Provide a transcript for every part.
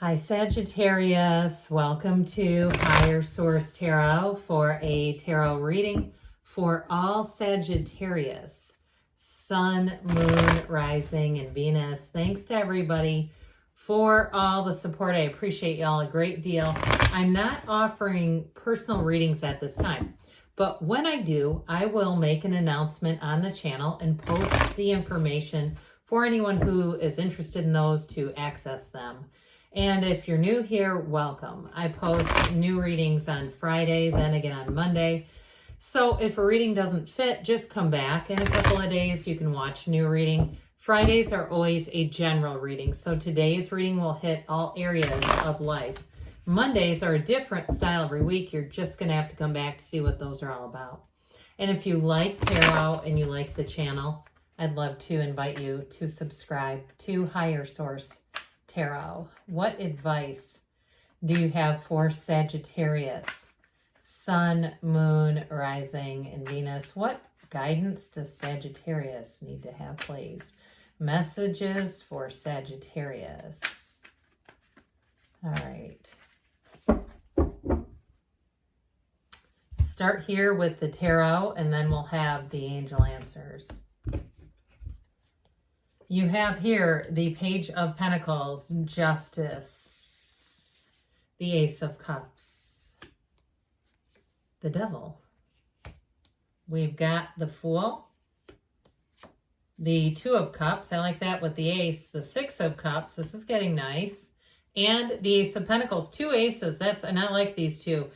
Hi Sagittarius, welcome to Higher Source Tarot for a tarot reading for all Sagittarius, Sun, Moon, Rising, and Venus. Thanks to everybody for all the support. I appreciate y'all a great deal. I'm not offering personal readings at this time, but when I do, I will make an announcement on the channel and post the information for anyone who is interested in those to access them. And if you're new here, welcome. I post new readings on Friday, then again on Monday. So if a reading doesn't fit, just come back in a couple of days. You can watch new reading. Fridays are always a general reading. So today's reading will hit all areas of life. Mondays are a different style every week. You're just going to have to come back to see what those are all about. And if you like tarot and you like the channel, I'd love to invite you to subscribe to Higher Source Tarot. What advice do you have for Sagittarius, Sun, Moon, Rising, and Venus? What guidance does Sagittarius need to have, please? Messages for Sagittarius. All right. Start here with the tarot, and then we'll have the angel answers. You have here the Page of Pentacles, Justice, the Ace of Cups, the Devil. We've got the Fool, the Two of Cups. I like that with the Ace. The Six of Cups. This is getting nice. And the Ace of Pentacles. Two aces. And I like these two.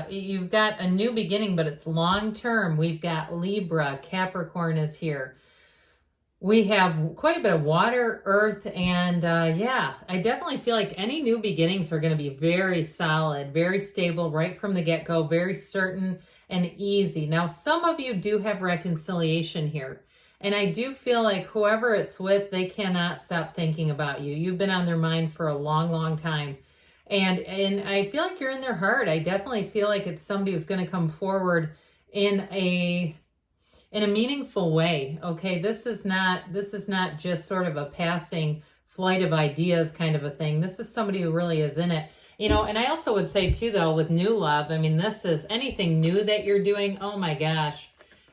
You've got a new beginning, but it's long term. We've got Libra. Capricorn is here. We have quite a bit of water, earth, and yeah, I definitely feel like any new beginnings are going to be very solid, very stable right from the get-go, very certain and easy. Now, some of you do have reconciliation here, and I do feel like whoever it's with, they cannot stop thinking about you. You've been on their mind for a long, long time, and I feel like you're in their heart. I definitely feel like it's somebody who's going to come forward in a meaningful way. Okay, this is not just sort of a passing flight of ideas kind of a thing. This is somebody who really is in it. You know, and I also would say too, though, with new love, I mean, this is anything new that you're doing. Oh my gosh,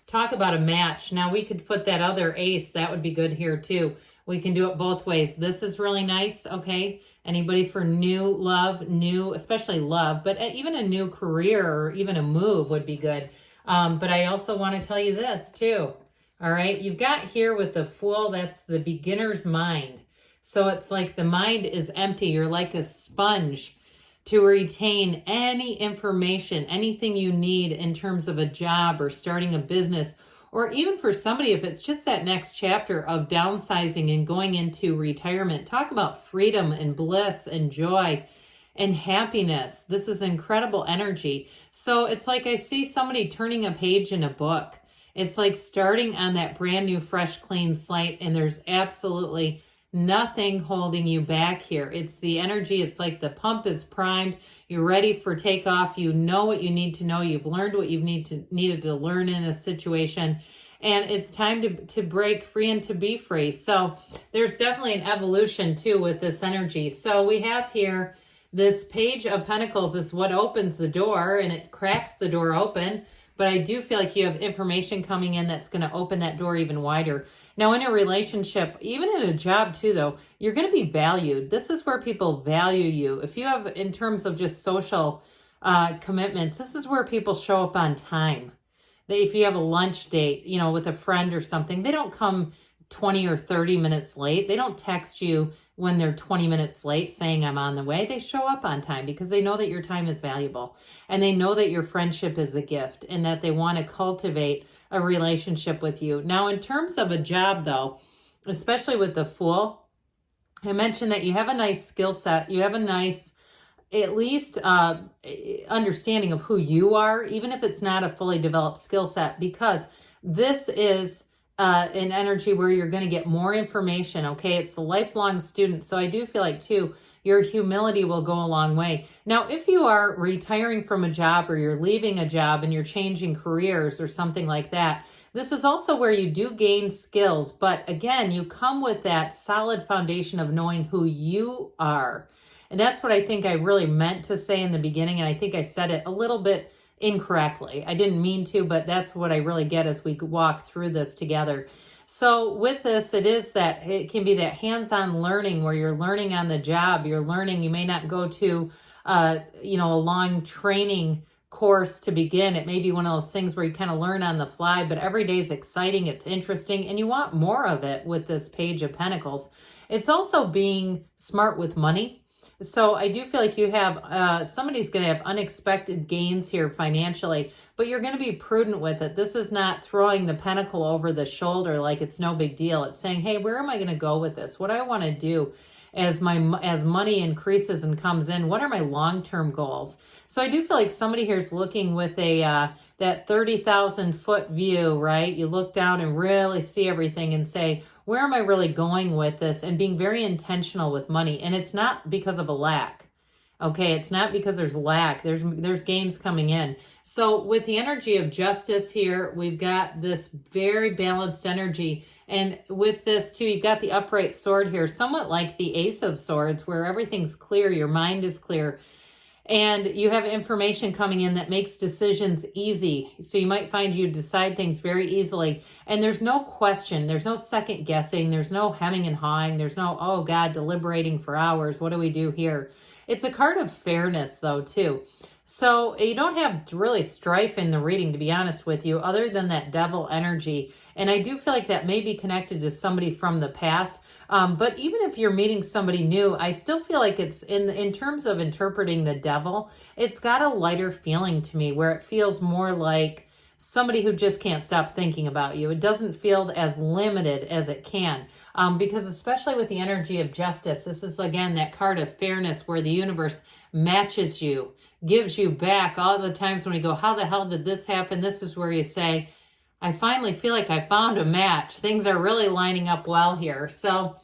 talk about a match. Now we could put that other ace. That would be good here too. We can do it both ways. This is really nice. Okay, anybody for new love, especially love, but even a new career or even a move would be good. But I also want to tell you this too. All right. You've got here with the Fool, that's the beginner's mind. So it's like the mind is empty. You're like a sponge to retain any information, anything you need in terms of a job or starting a business, or even for somebody, if it's just that next chapter of downsizing and going into retirement. Talk about freedom and bliss and joy and happiness. This is incredible energy. So it's like I see somebody turning a page in a book. It's like starting on that brand new, fresh, clean slate, and there's absolutely nothing holding you back here. It's the energy. It's like the pump is primed. You're ready for takeoff. You know what you need to know. You've learned what you've needed to learn in a situation. And it's time to break free and to be free. So there's definitely an evolution too with this energy. So we have here this Page of Pentacles is what opens the door, and it cracks the door open. But I do feel like you have information coming in that's going to open that door even wider. Now, in a relationship, even in a job too, though, you're going to be valued. This is where people value you. If you have, in terms of just social commitments, this is where people show up on time. If you have a lunch date, you know, with a friend or something, they don't come 20 or 30 minutes late. They don't text you when they're 20 minutes late saying I'm on the way. They show up on time because they know that your time is valuable, and they know that your friendship is a gift, and that they want to cultivate a relationship with you. Now, in terms of a job though, especially with the Fool, I mentioned that you have a nice skill set. You have a nice, at least understanding of who you are, even if it's not a fully developed skill set, because this is an energy where you're going to get more information. Okay, it's the lifelong student. So I do feel like too, your humility will go a long way. Now, if you are retiring from a job, or you're leaving a job and you're changing careers or something like that, this is also where you do gain skills. But again, you come with that solid foundation of knowing who you are. And that's what I think I really meant to say in the beginning. And I think I said it a little bit incorrectly. I didn't mean to, but that's what I really get as we walk through this together. So with this, it can be that hands-on learning where you're learning on the job. You're learning, you may not go to, a long training course to begin. It may be one of those things where you kind of learn on the fly, but every day is exciting, it's interesting, and you want more of it with this Page of Pentacles. It's also being smart with money. So I do feel like you have, somebody's going to have unexpected gains here financially, but you're going to be prudent with it. This is not throwing the pentacle over the shoulder like it's no big deal. It's saying, hey, where am I going to go with this? What do I want to do as money increases and comes in? What are my long-term goals? So I do feel like somebody here is looking with that 30,000 foot view, right? You look down and really see everything and say, where am I really going with this? And being very intentional with money. And it's not because of a lack. Okay, it's not because there's lack. There's gains coming in. So with the energy of justice here, we've got this very balanced energy. And with this too, you've got the upright sword here, somewhat like the Ace of Swords, where everything's clear, your mind is clear. And you have information coming in that makes decisions easy. So you might find you decide things very easily. And there's no question. There's no second guessing. There's no hemming and hawing. There's no, oh God, deliberating for hours. What do we do here? It's a card of fairness though, too. So you don't have really strife in the reading, to be honest with you, other than that devil energy. And I do feel like that may be connected to somebody from the past. But even if you're meeting somebody new, I still feel like it's in terms of interpreting the devil, it's got a lighter feeling to me where it feels more like somebody who just can't stop thinking about you. It doesn't feel as limited as it can, because especially with the energy of justice, this is again that card of fairness where the universe matches you, gives you back all the times when you go, how the hell did this happen? This is where you say, I finally feel like I found a match. Things are really lining up well here. So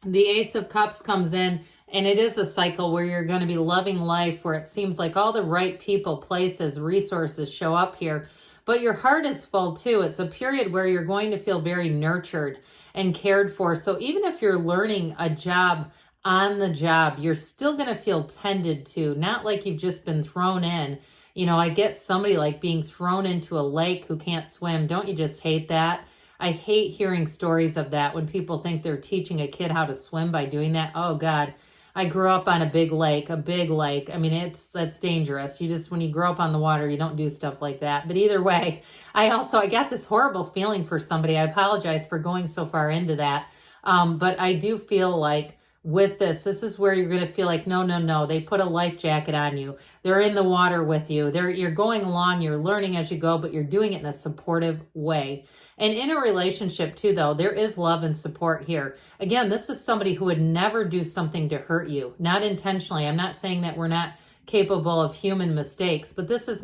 the Ace of Cups comes in, and it is a cycle where you're going to be loving life, where it seems like all the right people, places, resources show up here. But your heart is full too. It's a period where you're going to feel very nurtured and cared for. So even if you're learning a job on the job, you're still going to feel tended to, not like you've just been thrown in. You know, I get somebody like being thrown into a lake who can't swim. Don't you just hate that? I hate hearing stories of that when people think they're teaching a kid how to swim by doing that. Oh God, I grew up on a big lake. I mean, that's dangerous. When you grow up on the water, you don't do stuff like that. But either way, I got this horrible feeling for somebody. I apologize for going so far into that. But I do feel like with this is where you're going to feel like, no, they put a life jacket on you. They're in the water with you. You're going along, you're learning as you go, but you're doing it in a supportive way. And in a relationship too, though, there is love and support here. Again, this is somebody who would never do something to hurt you, not intentionally. I'm not saying that we're not capable of human mistakes, but this is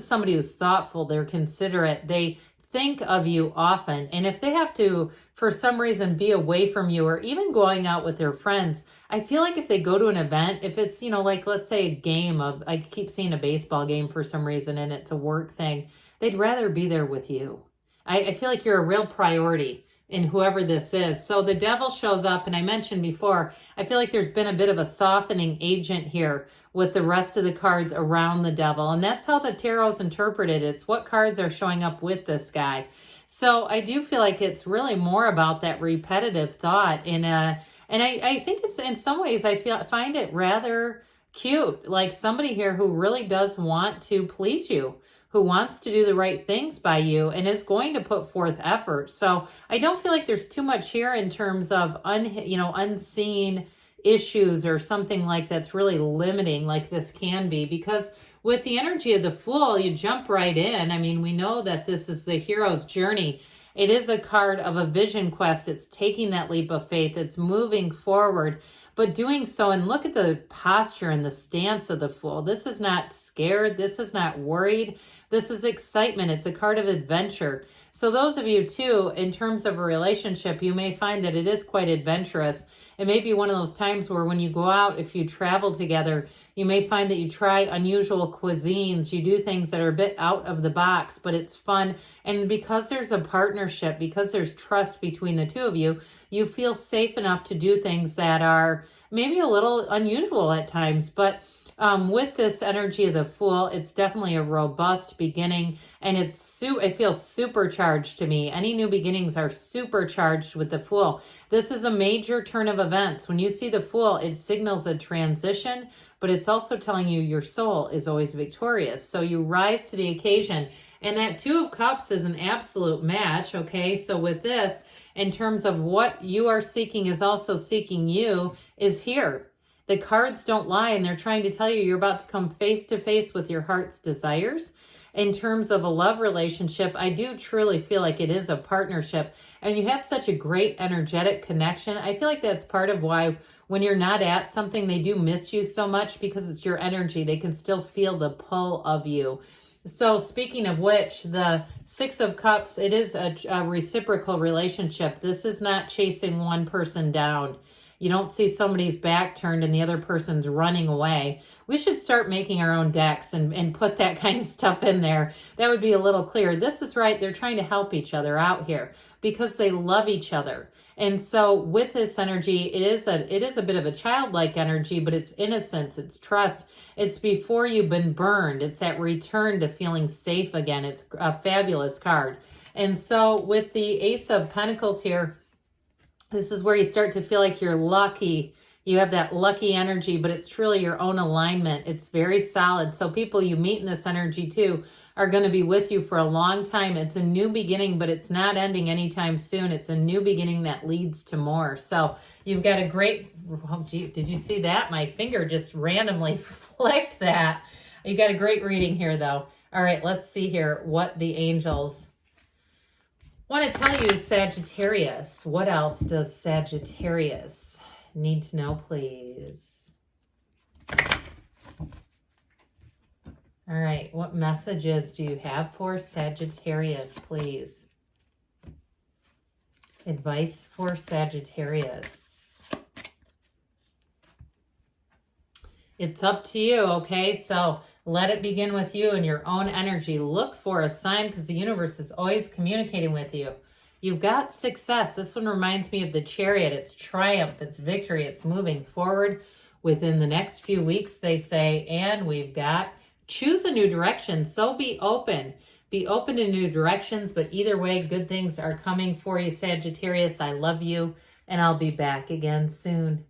somebody who's thoughtful. They're considerate. They think of you often. And if they have to, for some reason, be away from you or even going out with their friends, I feel like if they go to an event, if it's, like let's say a game of, I keep seeing a baseball game for some reason and it's a work thing, they'd rather be there with you. I feel like you're a real priority in whoever this is. So the devil shows up, and I mentioned before, I feel like there's been a bit of a softening agent here with the rest of the cards around the devil. And that's how the tarot's interpreted. It's what cards are showing up with this guy. So I do feel like it's really more about that repetitive thought. And I think it's, in some ways, find it rather cute. Like somebody here who really does want to please you, who wants to do the right things by you and is going to put forth effort. So I don't feel like there's too much here in terms of unseen issues or something like that's really limiting like this can be, because with the energy of the Fool, you jump right in. I mean, we know that this is the hero's journey. It is a card of a vision quest. It's taking that leap of faith. It's moving forward, but doing so, and look at the posture and the stance of the Fool. This is not scared. This is not worried, This is excitement. It's a card of adventure. So those of you too, in terms of a relationship, you may find that it is quite adventurous. It may be one of those times where when you go out, if you travel together, you may find that you try unusual cuisines. You do things that are a bit out of the box, but it's fun. And because there's a partnership, because there's trust between the two of you, you feel safe enough to do things that are maybe a little unusual at times. But with this energy of the Fool, it's definitely a robust beginning, and it feels supercharged to me. Any new beginnings are supercharged with the Fool. This is a major turn of events. When you see the Fool, it signals a transition, but it's also telling you your soul is always victorious. So you rise to the occasion. And that Two of Cups is an absolute match, okay? So with this, in terms of what you are seeking is also seeking you, is here. The cards don't lie, and they're trying to tell you you're about to come face to face with your heart's desires. In terms of a love relationship, I do truly feel like it is a partnership, and you have such a great energetic connection. I feel like that's part of why when you're not at something, they do miss you so much, because it's your energy. They can still feel the pull of you. So speaking of which, the Six of Cups, it is a reciprocal relationship. This is not chasing one person down. You don't see somebody's back turned and the other person's running away. We should start making our own decks and put that kind of stuff in there. That would be a little clearer. This is right. They're trying to help each other out here because they love each other. And so with this energy, it is a bit of a childlike energy, but it's innocence, it's trust. It's before you've been burned. It's that return to feeling safe again. It's a fabulous card. And so with the Ace of Pentacles here, this is where you start to feel like you're lucky. You have that lucky energy, but it's truly your own alignment. It's very solid. So people you meet in this energy too are going to be with you for a long time. It's a new beginning, but it's not ending anytime soon. It's a new beginning that leads to more. So you've got a great, oh gee, did you see that? My finger just randomly flicked that. You got a great reading here though. All right, let's see here what the angels want to tell you, Sagittarius. What else does Sagittarius need to know, please? All right, what messages do you have for Sagittarius, please? Advice for Sagittarius. It's up to you, okay? So let it begin with you and your own energy. Look for a sign because the universe is always communicating with you. You've got success. This one reminds me of the Chariot. It's triumph. It's victory. It's moving forward within the next few weeks, they say. And we've got choose a new direction. So be open. Be open to new directions. But either way, good things are coming for you, Sagittarius. I love you. And I'll be back again soon.